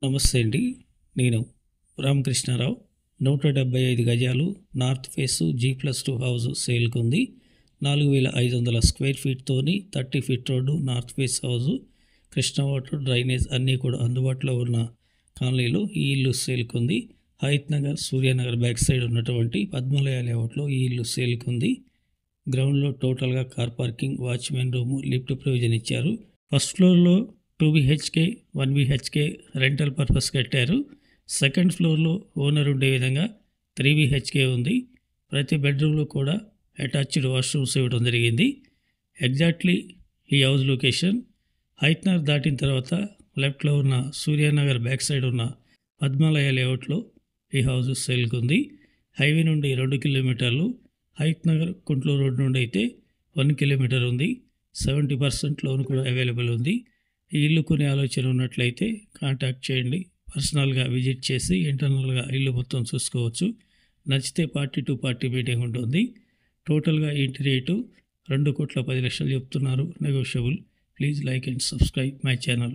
నమస్తే అండి. నేను రామకృష్ణారావు. 175 గజాలు నార్త్ ఫేసు G+2 హౌస్ సేల్కు ఉంది. 4500 స్క్వేర్ ఫీట్తోని 30 feet road, north face house, Krishna water, drainage అన్నీ కూడా అందుబాటులో ఉన్న కాలనీలో ఈ ఇల్లు సేల్కు ఉంది. హయత్ నగర్, సూర్యానగర్ బ్యాక్ సైడ్ ఉన్నటువంటి పద్మలయ లేఅవుట్లో ఈ ఇల్లు సేల్కు ఉంది. గ్రౌండ్లో టోటల్గా car parking, watchman room, lift provision ఇచ్చారు. ఫస్ట్ ఫ్లోర్లో 2 BHK 1 BHK రెంటల్ పర్పస్ కట్టారు. సెకండ్ ఫ్లోర్లో ఓనర్ ఉండే విధంగా 3 BHK ఉంది. ప్రతి బెడ్రూమ్లో కూడా అటాచ్డ్ వాష్రూమ్స్ ఇవ్వడం జరిగింది. ఎగ్జాక్ట్లీ ఈ హౌస్ లొకేషన్ హయత్ నగర్ దాటిన తర్వాత లెఫ్ట్లో ఉన్న సూర్యానగర్ బ్యాక్ సైడ్ ఉన్న పద్మాలయ లేఅవుట్లో ఈ హౌస్ సేల్కు ఉంది. హైవే నుండి 2 కిలోమీటర్లు, హయత్ నగర్ కుంట్లూరు రోడ్ నుండి అయితే 1 కిలోమీటర్ ఉంది. 70% లోన్ కూడా అవైలబుల్ ఉంది. ఈ ఇల్లు కొనే ఆలోచన ఉన్నట్లయితే కాంటాక్ట్ చేయండి. పర్సనల్గా విజిట్ చేసి ఇంటర్నల్గా ఇల్లు మొత్తం చూసుకోవచ్చు. నచ్చితే పార్టీ టు పార్టీ మీటింగ్ ఉంటుంది. టోటల్గా ఇంటి రేటు 2,10,00,000 చెప్తున్నారు. Negotiable. Please like and subscribe my channel.